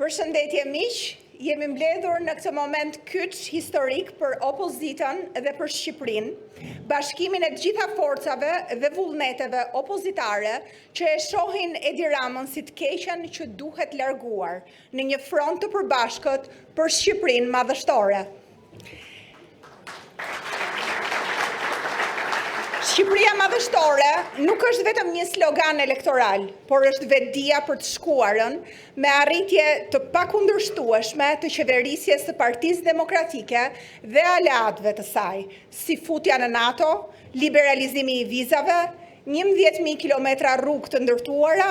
Përshëndetje miq, jemi mbledhur në këtë moment kyç historik për opozitën dhe për Shqipërinë, bashkimin e të gjitha forcave dhe vullneteve opozitare që e shohin Edi Ramën si të keqen që duhet larguar në një front të përbashkët për Shqipërinë madhështore. Shqipëria madhështore nuk është vetëm një slogan elektoral, por është vetdia për të shkuarën me arritje të pakundërshtueshme të qeverisjes së Partisë Demokratike dhe aleatëve të saj, si futja në NATO, liberalizimi i vizave, 11.000 kilometra rrugë të ndërtuara,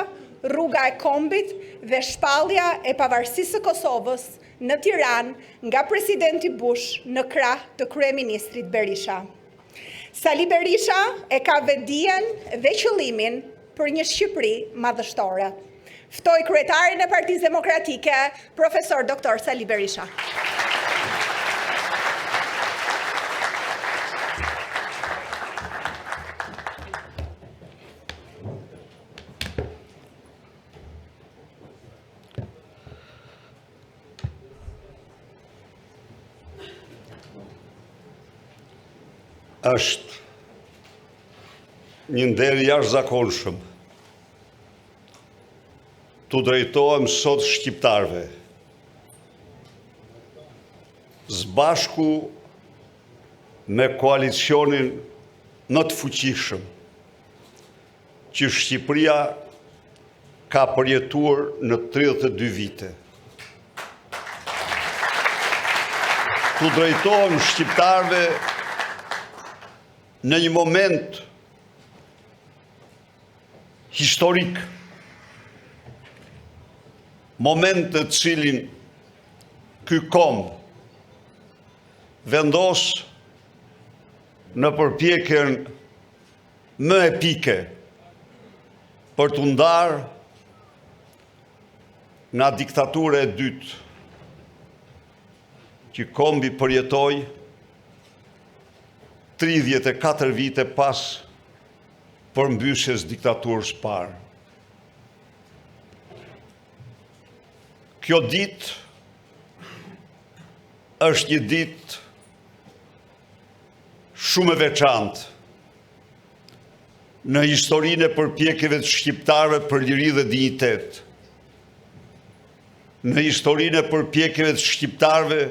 rruga e kombit dhe shpallja e pavarësisë së Kosovës në Tiranë nga presidenti Bush në krah të kryeministrit Berisha. Sali Berisha e ka vetdijen dhe qëllimin për një Shqipëri madhështore. Ftoj kryetarin e Partisë Demokratike, profesor Dr. Sali Berisha. Është një nder jashtëzakonshëm të drejtohem sot shqiptarve, zbashku me koalicionin më të fuqishëm që Shqipëria ka përjetuar në 32 vite. Të drejtohem shqiptarve në një moment historik, moment në cilin ky kom vendos në përpjekjen më epike për të ndarë nga diktatura e dytë që kombi përjetoi 34 vite pas përmbysjes diktaturës parë. Kjo ditë është një ditë shumë e veçantë në historinë e përpjekjeve të shqiptarëve për liri dhe dinjitet, në historinë e përpjekjeve të shqiptarëve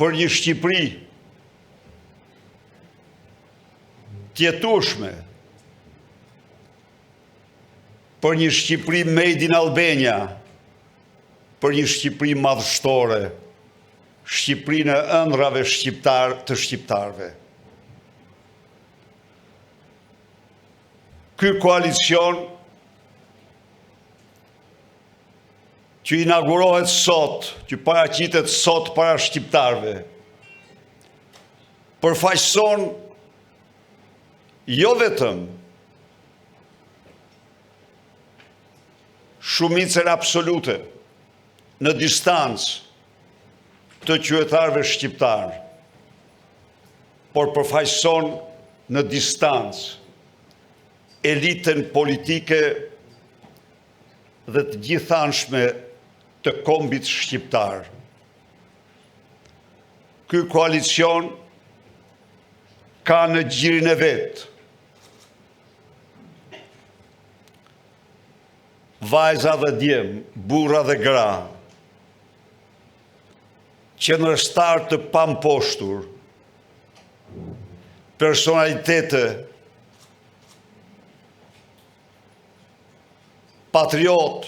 për një Shqipëri tjetueshme, për një Shqipëri made in Albania, për një Shqipëri madhështore, Shqipërinë e ëndrave të shqiptarëve. Ky koalicion që inaugurohet sot, që paraqitet sot para shqiptarëve, përfaqëson jo vetëm shumicën absolute në distancë të qytetarëve shqiptar, por përfaqëson në distancë elitën politike dhe të gjithanshme të kombit shqiptar. Ky koalicion ka në gjirin e vet vajza dhe djem, burra dhe gra, qendrështar të pamposhtur, personalitete, patriot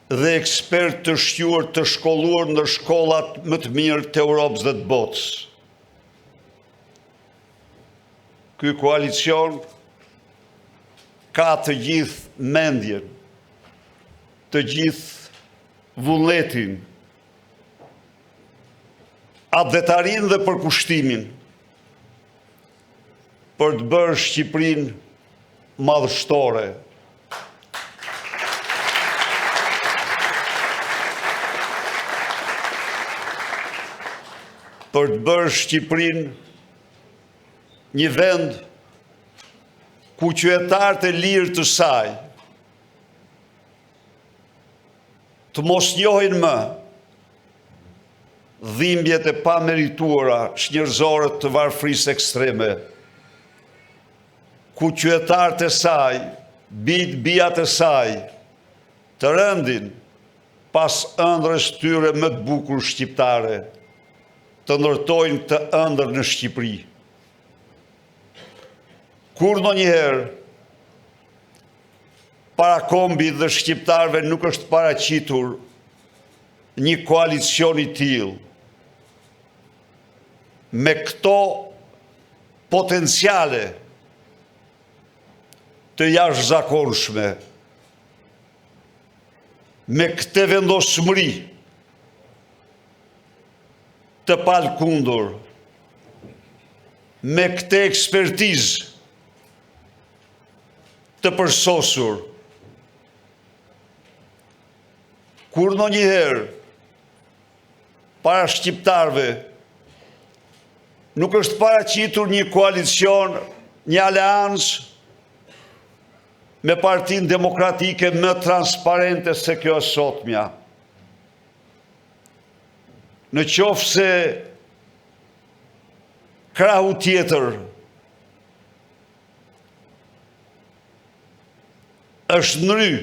dhe ekspert të shquar të shkolluar në shkollat më të mirë të Europës dhe të botës. Ky koalicion ka të gjithë mendjen, të gjithë vullnetin, adhetarin dhe përkushtimin për të bërë Shqipërinë madhështore. Për të bërë Shqipërinë një vend ku qytetarët e lirë të saj të mos njohin më dhimbjet e pamerituara shnjërzore të varfërisë ekstreme, ku qytetarët e saj, bijat e saj, të rëndin pas ëndrës tyre më të bukur shqiptare, të ndërtojnë të ëndër në Shqipëri. Kur ndonjëherë para kombit dhe shqiptarëve nuk është paraqitur një koalicion i tillë, me këto potenciale të jashtëzakonshme, me këtë vendosmëri të palkundur, me këtë ekspertizë të përsosur, kur ndonjëherë para shqiptarëve nuk është paraqitur një koalicion, një aleancë me Partinë Demokratike më transparente se kjo e sotmja. Në qoftë se krahu tjetër është ndry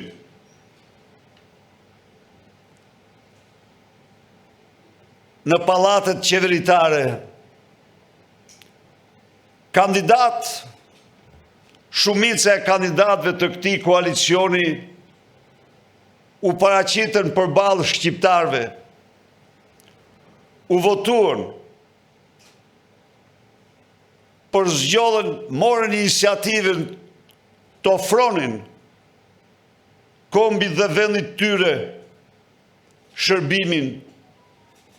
në pallatet qeveritare, shumica e kandidatëve të këtij koalicioni u paraqitën përballë shqiptarëve, u votuan, morën iniciativën të ofronin kombit dhe vendit tyre shërbimin,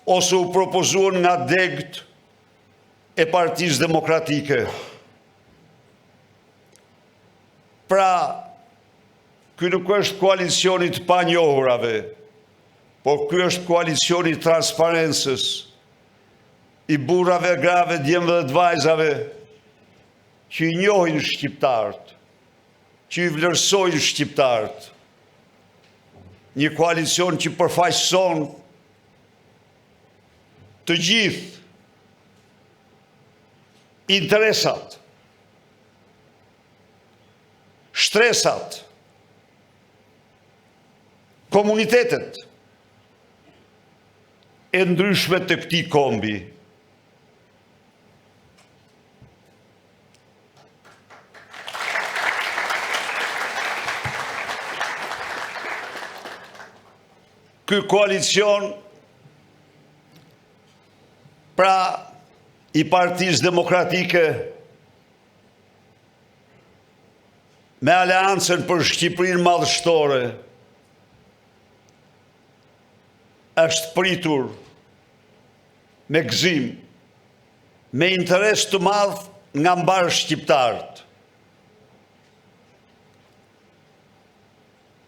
ose u propozuan nga degët e Partisë Demokratike. Pra, ky nuk është koalicioni të panjohurave, por ky është koalicioni i transparencës, i burrave, grave, djemve dhe të vajzave që i njohin shqiptarët, që i vlerësojnë shqiptarët. Një koalicion që përfaqëson të gjithë interesat, shtresat, komunitetet e ndryshme të këtij kombi. Ky koalicion pra i Partisë Demokratike me Aleancën për Shqipërinë Madhështore është pritur me gëzim, me interes të madh nga mbar shqiptarët.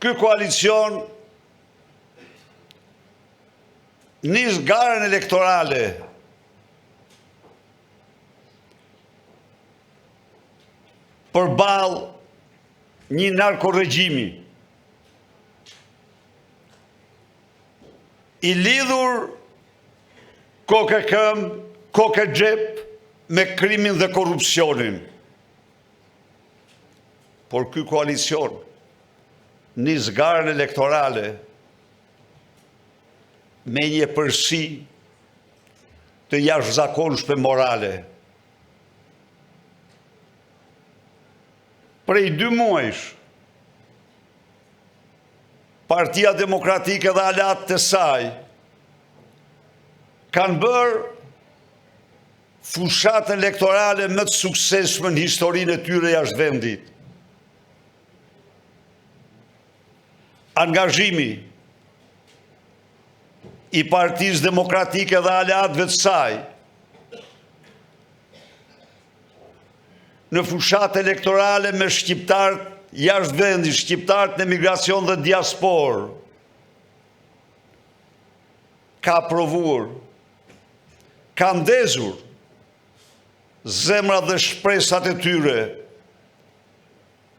Ky koalicion nis garën elektorale përballë një narkoregjimi i lidhur kokë e këmbë, kokë e xhep me krimin dhe korrupsionin. Por ky koalicion nis garën elektorale me një përsi të jashtëzakonshme morale. Prej 2 muajsh, Partia Demokratike dhe aleatët e saj kanë bërë fushat elektorale më të suksesshme në historinë e tyre jashtë vendit. Angazhimi i Partisë Demokratike dhe aleatëve të saj në fushat elektorale me shqiptarët jashtë vendit, shqiptarët në emigracion dhe diasporë, ka provuar, ka ndezur zemrat dhe shpresat e tyre,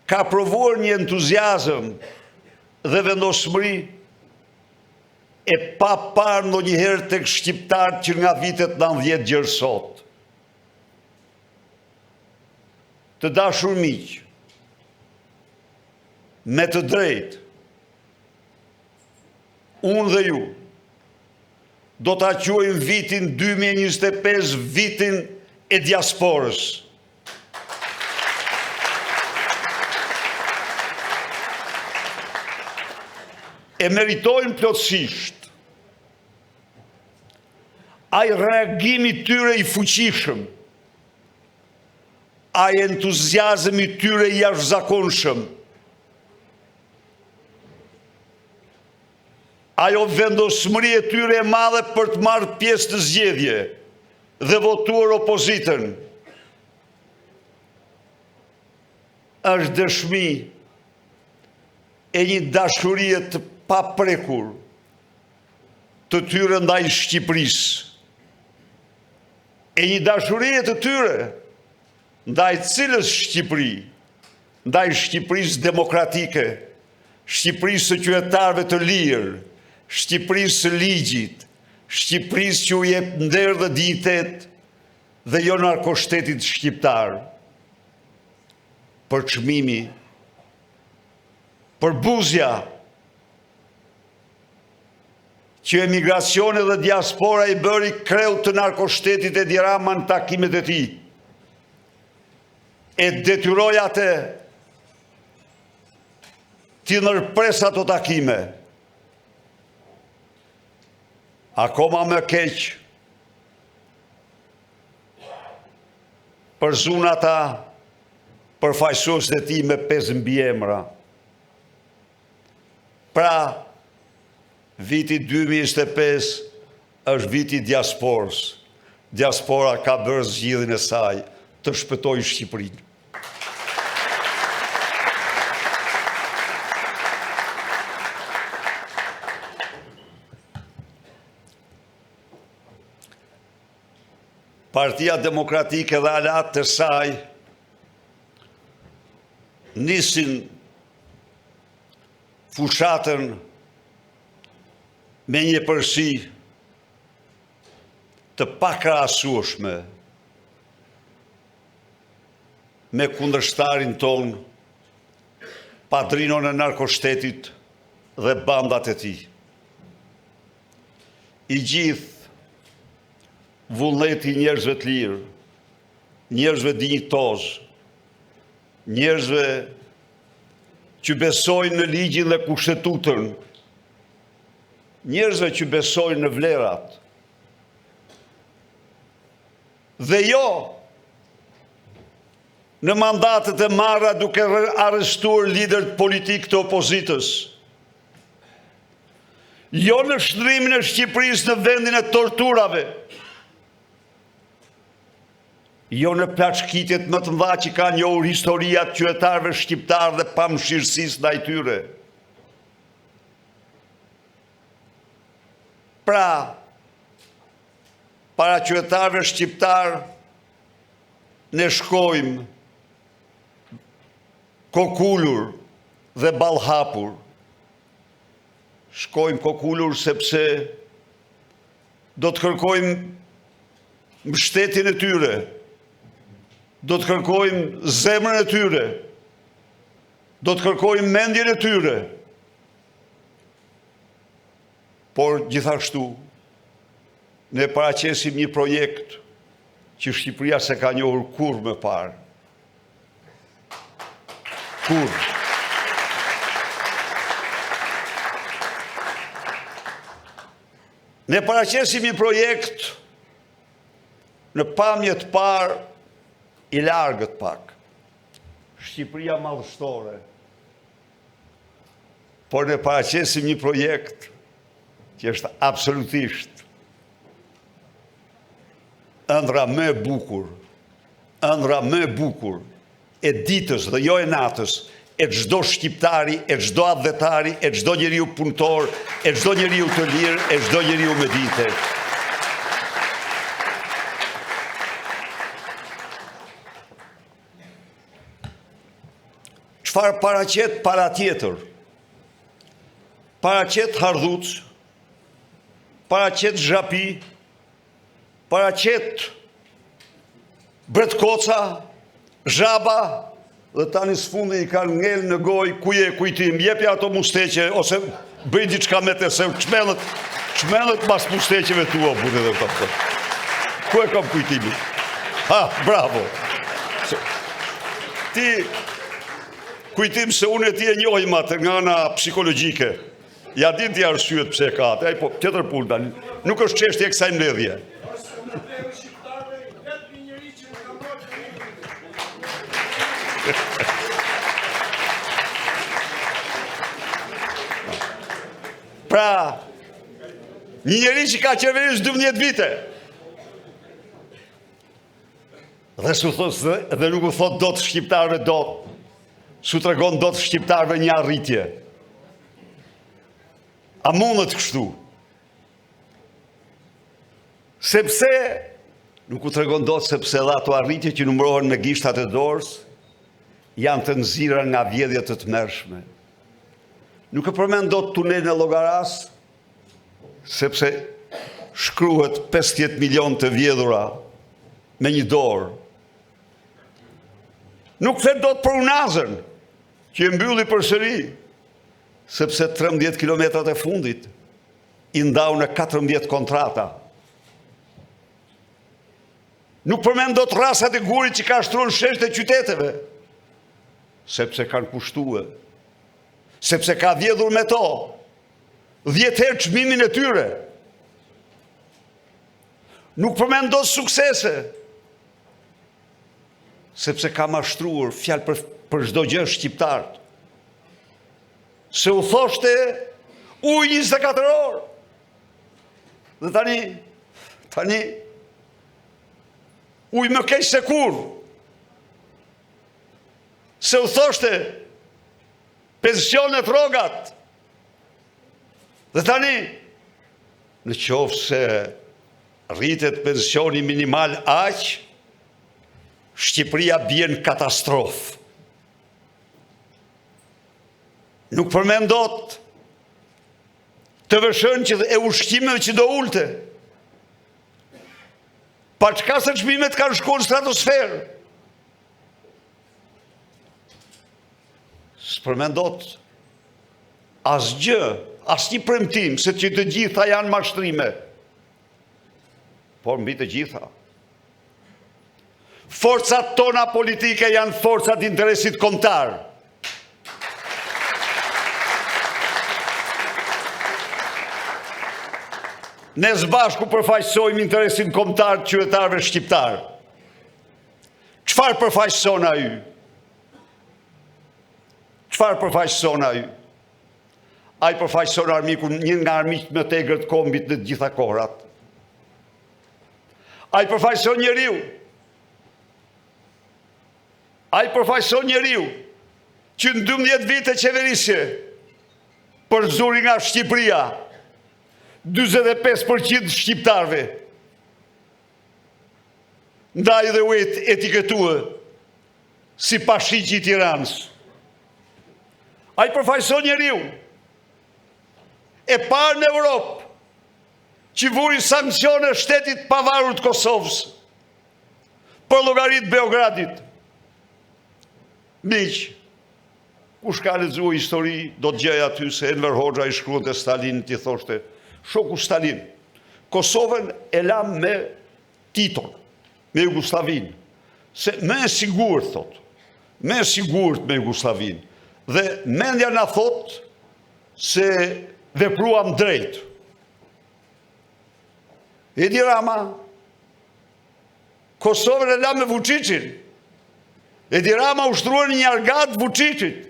ka provuar një entuziazëm dhe vendosmëri e pa parë ndonjëherë tek shqiptarët që nga vitet 90 gjërë sot. Të dashur miq, me të drejtë, unë dhe ju, do ta quajmë vitin 2025 vitin e diasporës. E meritojnë plotësisht ai reagimi tyre i fuqishëm, ai entuziazmi tyre i jashtëzakonshëm, ajo vendosmëri e tyre e madhe për të marrë pjesë në zgjedhje dhe votuar opozitën, është dëshmi e një dashurie të paprekur të tyre ndaj Shqipërisë, e një dashurie të tyre ndaj cilës Shqipëri, ndaj Shqipërisë demokratike, Shqipërisë së qytetarëve të lirë, Shqipërisë së ligjit, Shqipërisë që u jep nder dhe dinjitet dhe jo narkoshtetit shqiptar. Për çmimi, për buzja, që emigracioni dhe diaspora i bëri kreu të narkoshtetit Edi Rama në takimet e tij, e detyroi atë t'i ndërpres ato takime. Akoma më keq për zunata përfaqësues të tij me 5 mbiemra. Pra, viti 2025 është viti diasporës. Diaspora ka bërë zgjidhjen e saj të shpëtojë Shqipërinë. Partia Demokratike dhe alat të saj nisin fushatën me një përsi të pakrahasueshme me kundërshtarin ton, padrinon e narkoshtetit dhe bandat e tij. I gjithë vullneti njerëzve të lirë, njerëzve dinjitoz, njerëzve që besojnë në ligjin dhe kushtetutën, njerëzve që besojnë në vlerat. Dhe jo në mandatet e marra duke arrestuar liderët politik të opozitës. Jo në shndrimin e Shqipërisë në vendin e torturave. Jo në plaçkitjet më të mëdha që ka njohur historia të qytetarëve shqiptarë dhe pamëshirësisë ndaj tyre. Pra, para qytetarëve shqiptarë ne shkojmë kokulur dhe ballhapur. Shkojmë kokulur sepse do të kërkojmë mbështetjen e tyre. Do të kërkojmë zemrën e tyre, do të kërkojmë mendjen e tyre, por gjithashtu ne paraqesim një projekt që Shqipëria se ka njohur kurrë më parë. Kurrë. Ne paraqesim një projekt në pamje të parë i largët pak. Shqipëria madhështore. Por ne paraqesim një projekt që është absolutisht ëndra më e bukur, ëndra më e bukur e ditës dhe jo e natës, e çdo shqiptari, e çdo adhetari, e çdo njeriu punëtor, e çdo njeriu të lirë, e çdo njeriu me dite. Çfarë paraqet para tjetër? Paraqet hardhuc paraqet Zhapi, paraqet Bretkoca, Zhaba, dhe tani s'fundi i kanë ngel në goj ku je kujtim, jepi ato musteqe, ose bëj diçka me të, se çmendet mas musteqeve tua, bute dhe të. Ku e kam kujtimi? Ha, bravo! Ti kujtim se unë e ti e njohim atë nga ana psikologjike. Ja din ti arsyet pse ka atë, po tjetër punë tani. Nuk është çështje e kësaj mbledhje. Pra, një njeri që ka qeverisë 12 vite, dhe nuk u thot do të shqiptarëve do, su të regon do të shqiptarëve një arritje. A mundet kështu? Sepse, nuk u të regon do të sepse dhe ato arritje që numërohen me gishtat e dorës, janë të nëzira nga vjedhjet të mërshme. Nuk e përmend do të tunelin e Llogaras, sepse shkruhet 50 milion të vjedhura me një dorë. Nuk flet do të për Unazën, që e mbylli përsëri, sepse 13 kilometrat e fundit i ndau në 14 kontrata. Nuk përmend do të rasat e Gurit që ka shtruar shesht e qyteteve, sepse kanë kushtuar, sepse ka vjedhur me to 10 herë çmimin e tyre. Nuk përmend do suksese, sepse ka mashtruar fjalë për çdo gjë shqiptar. Se u thoshte ujë 24 orë. Dhe tani ujë më keq se kur. Se u thoshte pensionet rrogat. Dhe tani, në qoftë se rritet pensioni minimal aq, Shqipëria bjen katastrofë. Nuk përmend dot të vëshën që e ushqimeve që do ulte. Pa çka se çmimet kanë shkuar në stratosferë. S'përmend dot asgjë, asnjë premtim se që të gjitha janë mashtrime. Por mbi të gjitha, forcat tona politike janë forcat interesit kombëtar. Ne zbashku përfaqësojmë interesin kombëtar të qytetarëve shqiptar. Çfarë përfaqëson ai? Çfarë përfaqëson ai? Ai përfaqëson armikun, një nga armiqtë më të egër të kombit në të gjitha kohrat. Ai përfaqëson njeriu. Ai përfaqëson njeriu që në 12 vite qeverisje përzuri nga Shqipëria 45% shqiptarve ndaj dhe u etiketuar si pashigj i Tiranës. Ai përfaqëson njeriu e parë në Europë që vuri sankcione shtetit pavarur të Kosovës për llogarit Beogradit. Miq, kush ka lexuar histori do të gjej aty se Enver Hoxha i shkruante Stalinit i thoshte shoku Stalin, Kosovën e la me Titon, me Jugosllavinë, se më e sigurt thot, më e sigurt me Jugosllavinë. Dhe mendja na thot se vepruam drejt. Edi Rama Kosovën e la me Vučićin. Edi Rama ushtruar një argat Vučićit.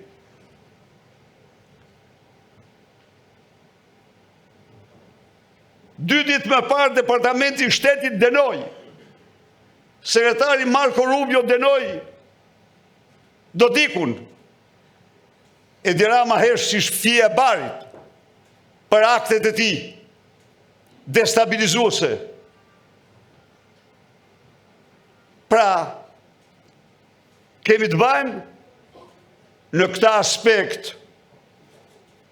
Dy ditë më parë Departamenti i Shtetit dënoi. Sekretari Marco Rubio dënoi Dodikun. Edi Rama hesh si shpije e barit për aktet e tij destabilizuese. Pra, kemi të bëjmë në këta aspekt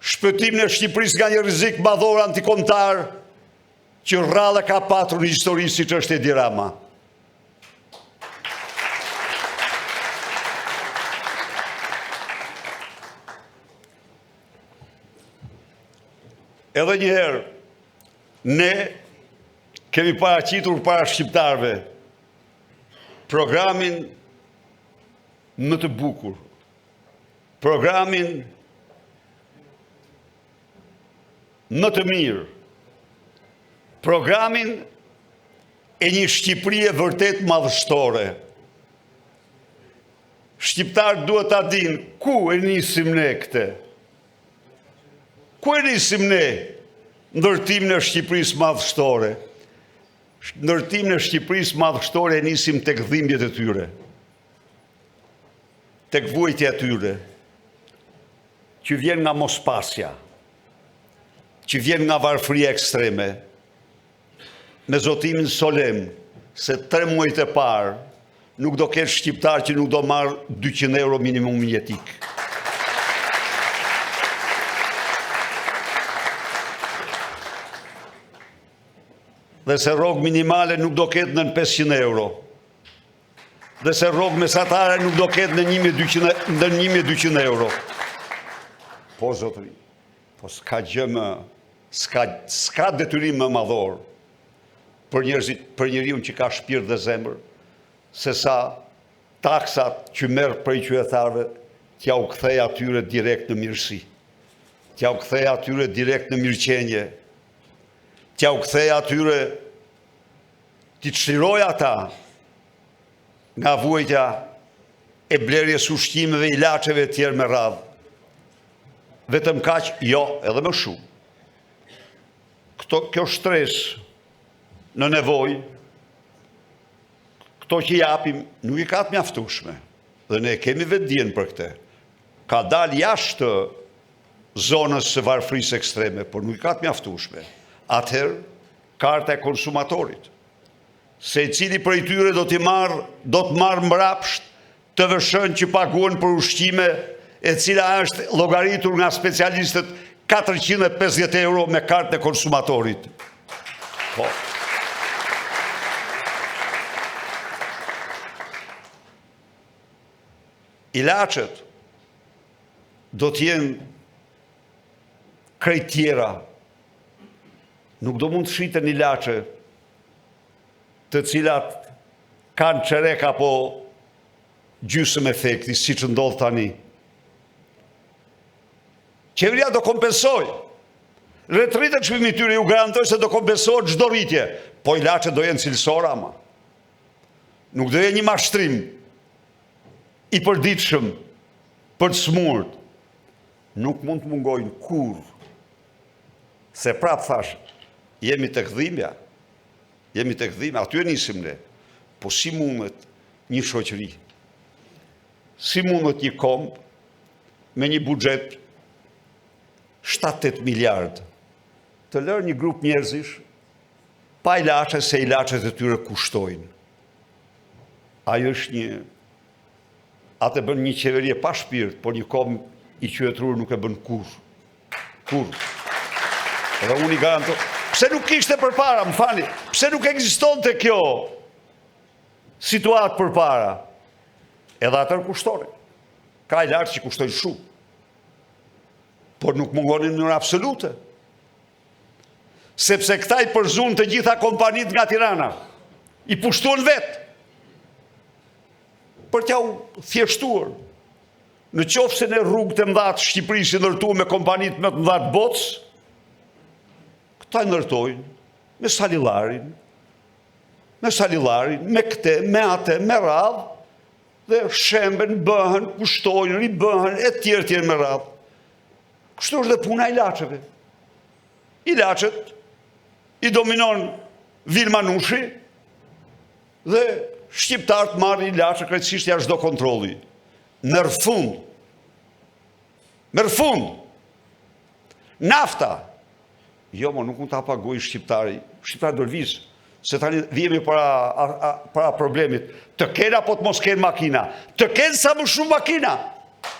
shpëtimin e Shqipërisë nga një rrezik madhor antikombëtar që rrallë ka patur një histori si që është Edi Rama. Edhe njëherë, ne kemi paraqitur para shqiptarve programin më të bukur, programin më të mirë, programin e një Shqipërie vërtet madhështore. Shqiptarët duhet ta dinë ku e nisim ne këtë. Ku e nisim ne ndërtimin e Shqipërisë madhështore? Ndërtimin e Shqipërisë madhështore e nisim tek dhimbjet e tyre, tek vuajtja e tyre, që vjen nga mospasja, që vjen nga varfëria ekstreme, me zotimin solem se 3 muajt e parë nuk do ketë shqiptar që nuk do marrë 200 euro minimum jetik. Dhe se rrogë minimale nuk do ketë në 500 euro. Dhe se rrogë mesatare nuk do ketë në 1200 euro. Po, zotëri, po s'ka gjë më, s'ka detyrim më madhor për njeriu që ka shpirt dhe zemër, se sa taksat që merr prej qytetarëve t'ja u kthej atyre direkt në mirësi, t'ja u kthej atyre direkt në mirëqenje, t'ja u kthej atyre, t'i çliroj ata nga vuajtja e blerjes ushqimeve, ilaçeve e tjerë me radhë. Vetëm kaq, jo, edhe më shumë. Kjo stres në nevojë, këto që japim, nuk i ka të mjaftueshme. Dhe ne kemi vetdijen për këtë. Ka dalë jashtë zonës së varfërisë ekstreme, por nuk i ka të mjaftueshme. Atëherë, karta e konsumatorit. Secili prej tyre do të marrë mbrapsht të vëshën që paguën për ushqime, e cila është llogaritur nga specialistët 450 euro me kartë e konsumatorit. Po. Ilaçet do t'jenë krejt tjera. Nuk do mund të shiten ilaçe të cilat kanë çerek apo gjysmë efekti, siç ndodh tani. Qeveria do kompensoj. Rretritët e çmimit tyre ju garantoj se do kompensohet çdo rritje, po ilaçet do jenë cilësore ama. Nuk do jenë një mashtrim i përditshëm për të smurt. Nuk mund të mungojnë kurrë. Se prap thash, jemi tek dhimbja. Aty e nisim ne. Po si mundet një shoqëri? Si mundet një komb me një buxhet 7-8 miliard të lërë një grup njerëzish pa ilaçe, se ilaçet e tyre kushtojnë. Ajo është një, atë bën një qeveri e pa shpirt, por një komb i qytetëror nuk e bën kurrë. Edhe unë i garantoj. Pse nuk kishte përpara, më fali? Pse nuk ekzistonte kjo situatë përpara? Edhe atër kushtore. Ka ilaçe që kushtojnë shumë, por nuk mungonin në mënyrë absolute. Sepse këta i përzun të gjitha kompanit nga Tirana, i pushtuan vetë, për t'ja u thjeshtuar. Në qoftë se në rrugët e mëdha të Shqipërisë i ndërtuar me kompanit më të mëdha të botës, këta i ndërtojnë me salillarin, me këte, me atë, me radhë, dhe shemben, bëhen, kushtojnë, ribëhen, e tjerë me radhë. Kështu është dhe puna ilaçeve. Ilaçet i dominon Vilmanushi dhe shqiptarët marrin ilaçe krejtësisht jashtë çdo kontrolli. Merr fund. Nafta. Jo, mo nuk mund ta paguaj shqiptari. Shqiptari do lviz. Se tani vijemi para problemit. Të kenë apo të mos kenë makina. Të kenë sa më shumë makina.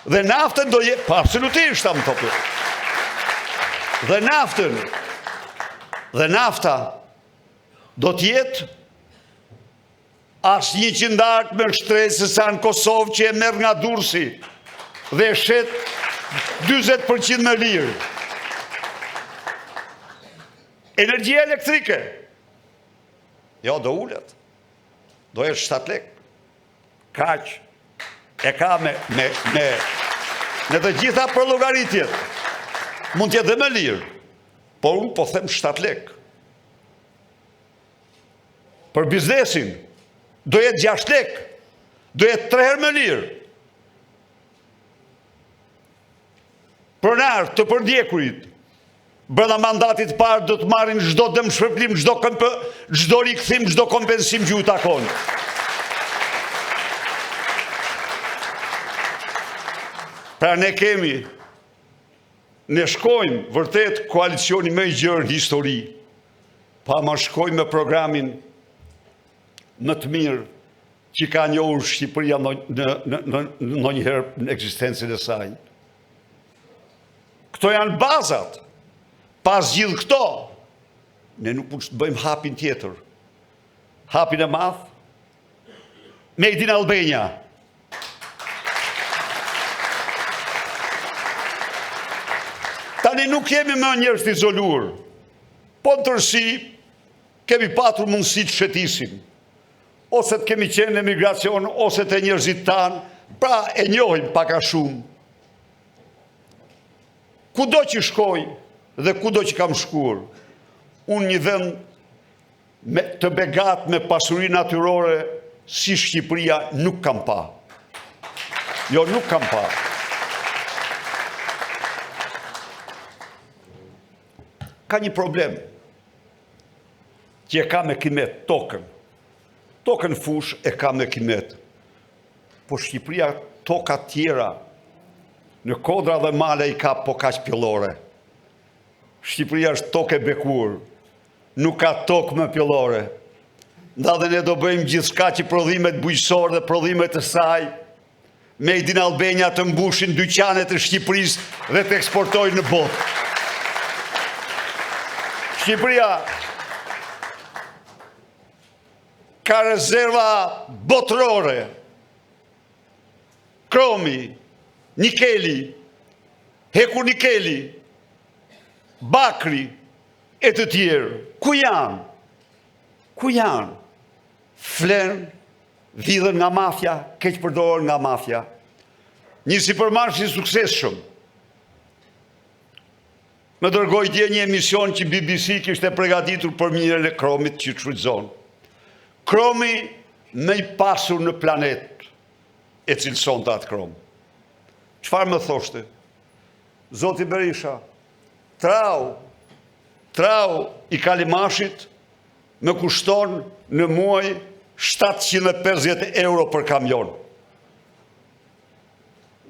Dhe naftën do jetë, pa absolutisht ta më topë. Dhe nafta do t'jetë asë 100 artë me shtresë sa në Kosovë që e merr nga Durrësi dhe shet 40% më lirë. Energjia elektrike, jo, do ullet, do jetë 7 lek, kaq, e ka me në të gjitha për llogaritjet, mund t'jetë dhe më lirë, por unë po them 7 lek. Për biznesin, do jetë 6 lek, do jetë 3 herë më lirë. Pronar të përdjekurit, brenda mandatit parë do të marrin çdo dëm shpërblim, çdo rikthim, çdo kompensim që u takon. Pra ne shkojmë vërtet koalicioni më i gjerë në histori, pa më shkojmë me programin më të mirë që ka njohur Shqipëria ndonjëherë në ekzistencën e saj. Këto janë bazat. Pas gjithë këto, ne nuk mund të bëjmë hapin tjetër. Hapin e madh, Made in Albania. Tani nuk jemi më njerëz të izoluar, po në tërësi kemi patur mundësi të shëtisim, ose të kemi qenë në emigracion, ose të njerëzit tanë, pra e njohim pak a shumë. Kudo që shkoj dhe kudo që kam shkuar, unë një vend të begat me pasuri natyrore si Shqipëria nuk kam pa. Jo, nuk kam pa. Ka një problem që e ka me Kimet tokën. Tokën fush e ka me Kimet. Po Shqipëria toka tjera në kodra dhe male i ka po kaq pjellore. Shqipëria është tokë e bekuar, nuk ka tokë më pjellore. Nda dhe ne do bëjmë gjithçka që prodhimet bujqësore dhe prodhimet të saj, Made in Albania të mbushin dyqanet e Shqipërisë dhe të eksportojnë në botë. Shqipëria ka rezerva botërore, kromi, nikeli, heku nikeli, bakri, e të tjerë. Ku janë? Ku janë? Flenë, vidhen nga mafja, keq përdorën nga mafja. Një sipërmarrës i suksesshëm. Më dërgoi dje një emision që BBC kishte përgatitur për mirën e kromit që shfrytëzon. Kromi më i pasur në planet e cilëson të atë krom. Çfarë më thoshte? Zoti Berisha, trau i Kalimashit më kushton në muaj 750 euro për kamion.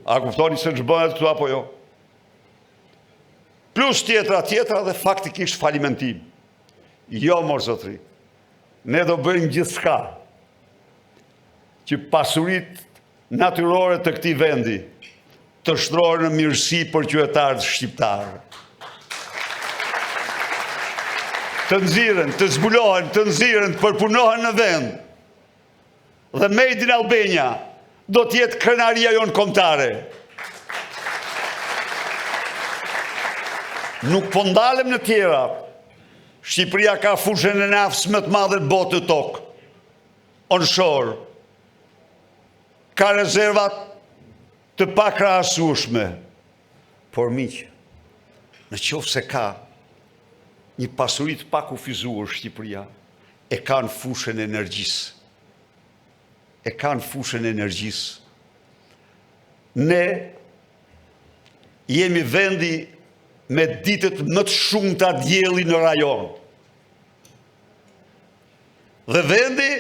A kuptoni se ç'bëhet këtu apo jo? Plus tjetra dhe faktikisht falimentim. Jo, mor zotri, ne do bëjmë gjithçka që pasurit natyrore të këtij vendi të shtrohen në mirësi për qytetarët shqiptarë. Të nxirren, të zbulohen, të nxirren, të përpunohen në vend. Dhe Made in Albania do të jetë krenaria jonë kombëtare. Nuk po ndalem në tjera. Shqipëria ka fushën e nafës më të madhe në botë të tokë. Onshore. Ka rezervat të pakrahasueshme. Por miq, në qoftë se ka një pasuri të pakufizuar Shqipëria, e ka në fushën e energjisë. E ka në fushën e energjisë. Ne jemi vendi me ditët më të shumta dielli në rajon. Dhe vendi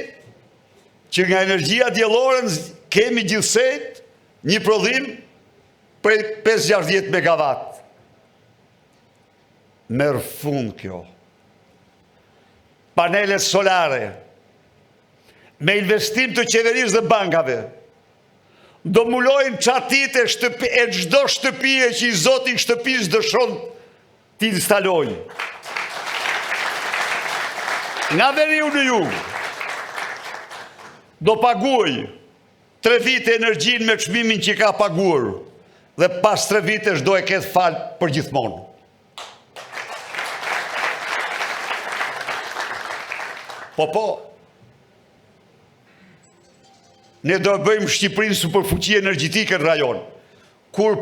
që nga energjia diellore kemi gjithsej një prodhim prej 5-60 megawatt. Merë fund kjo. Panelet solare, me investim të qeverisë dhe bankave, do mulojnë qatit e çdo shtëpie që i zoti shtëpisë dëshon t'i instalojnë. nga veriu në jug, do paguaj 3 vite energjin me çmimin që ka paguar, dhe pas 3 vitesh do e ketë falë për gjithmonë. Po, ne do bëjmë Shqipërinë superfuqi energjetike në rajon. Kur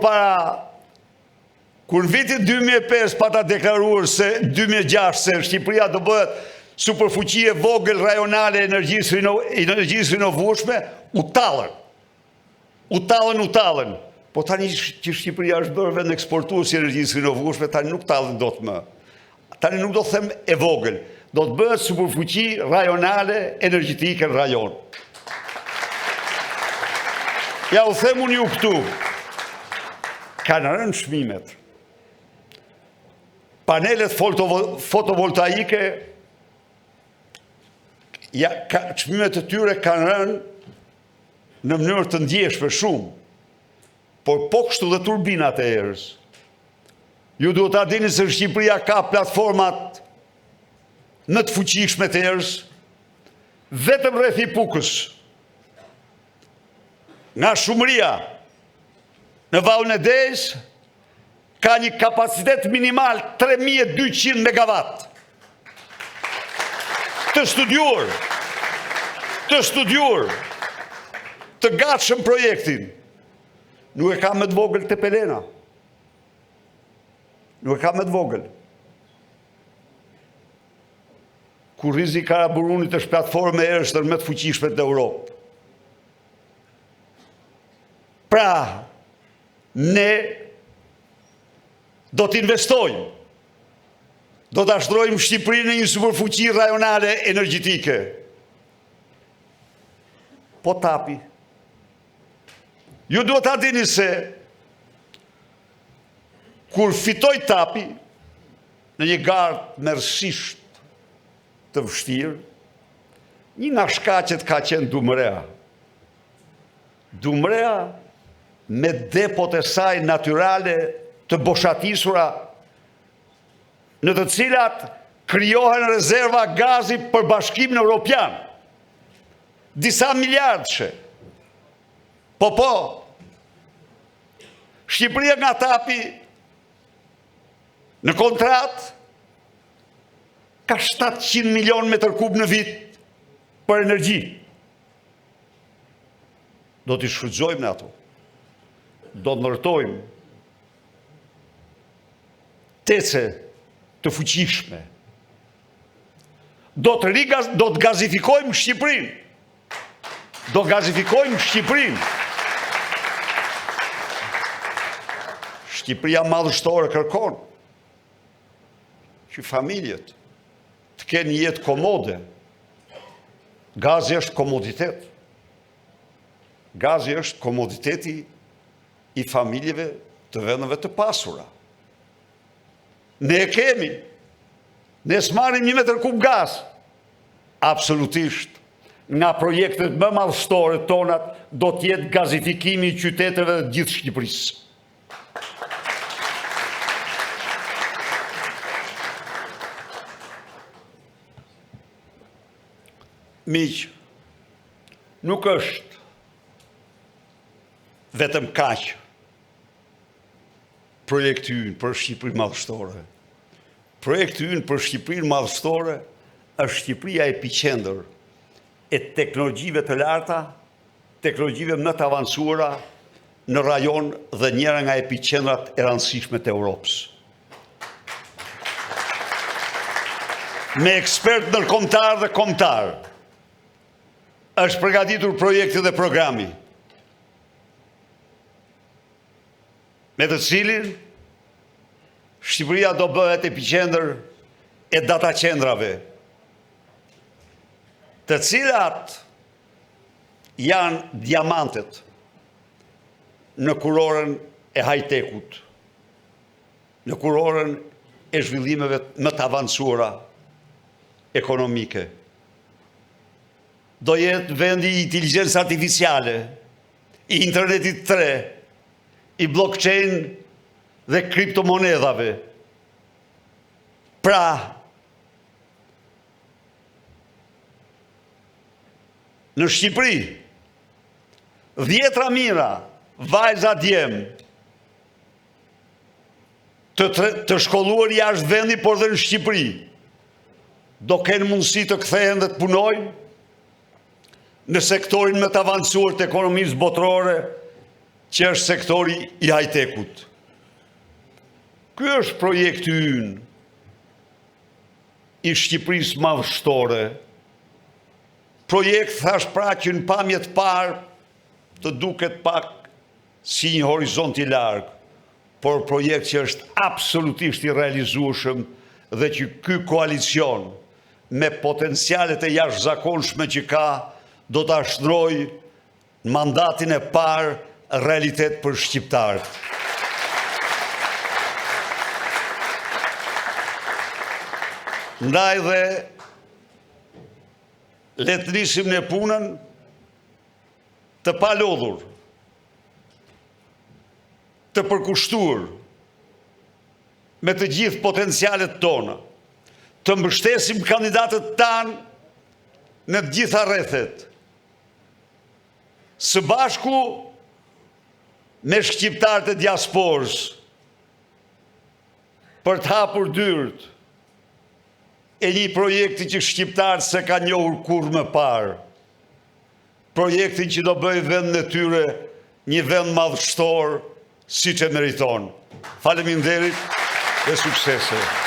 në vitin 2005 pata deklaruar se 2006 se Shqipëria do bëhet superfuqi e vogël rajonale e energjisë rinovueshme, u tallën. Po tani që Shqipëria është bërë vend eksportues i energjisë rinovueshme, tani nuk tallen dot më. Tani nuk do të them e vogël, do të bëhet superfuqi rajonale energjetike në rajon. Ja u them unë ju këtu, kanë rënë çmimet. Panelet fotovoltaike, çmimet e tyre kanë rënë në mënyrë të ndjeshme shumë, por po kështu dhe turbinat e erës. Ju duhet ta dini se Shqipëria ka platformat në të fuqishme të erës, vetëm rreth Ipukës, nga Shumëria, në Vallën e Dejës, ka një kapacitet minimal 3200 megawatt. Të studiuar, të gatshëm projektin. Nuk e ka me të vogël të Pelena. Nuk e ka me të vogël. Kurrizi Karaburunit është platformë e erështër me të fuqishme të Europë. Pra, ne do të investojmë, do të ashtrojmë Shqipërinë në një superfuqi rajonale energjetike. Po tapi. Ju duhet ta dini se kur fitoj tapi në një garë merrsisht të vështirë, një nga shkaqet ka qenë Dumrea. Dumrea me depot e saj natyrale të boshatisura, në të cilat krijohen rezerva gazi për Bashkimin Evropian. Disa miliardëshe. Po, Shqipëria nga tapi në kontrat ka 700 milion metër kub në vit për energji. Do t'i shfrytëzojmë në ato. Do të ndërtojmë tece të fuqishme. Do të gazifikojmë Shqipërinë. Shqipëria madhështore kërkon që familjet të kenë një jetë komode. Gazi është komoditet. Gazi është komoditeti i familjeve të vendeve të pasura. Ne e kemi. Ne s'marrim 1 metër kub gaz. Absolutisht. Nga projektet më madhështore tonat do t'jetë gazifikimi i qyteteve dhe gjithë Shqipërisë. Miq, nuk është vetëm kaq projekti ynë për Shqipërinë madhështore. Projekti ynë për Shqipërinë madhështore është Shqipëria epiqendër e teknologjive të larta, teknologjive më të avancuara në rajon dhe njëra nga epiqendrat e rëndësishme të Europës. Me ekspert ndërkombëtar dhe kombëtar, është përgatitur projekti dhe programi, me të cilin Shqipëria do bëhet epiqendër e data qendrave, të cilat janë diamantet në kurorën e high-techut, në kurorën e zhvillimeve më të avancuara ekonomike. Do jetë vendi i inteligjencës artificiale, i internetit 3, i blockchain dhe kriptomonedhave. Pra, Në Shqipëri, 10 mira vajza djem të shkolluar jashtë vendi, por dhe në Shqipëri, do kenë mundësi të kthehen dhe të punojnë në sektorin më të avancuar të ekonomisë botërore, që është sektori i high-tech-ut. Ky është projekti ynë i Shqipërisë madhështore. Projekt, thash pra, që në pamje të parë të duket pak si një horizont i larg, por projekt që është absolutisht i realizueshëm dhe që ky koalicion me potencialet e jashtëzakonshme që ka do ta shndrojë në mandatin e parë realitet për shqiptarët. Ndaj dhe le të nisim në punën të palodhur, të përkushtuar me të gjithë potencialet tona, të mbështesim kandidatët tanë në të gjitha rrethet, së bashku me shqiptarët e diasporës, për të hapur dyert e një projekti që shqiptarët se ka njohur kurrë më parë. Projektin që do bëjë vendin e tyre një vend madhështor siç e meriton. Faleminderit dhe suksese.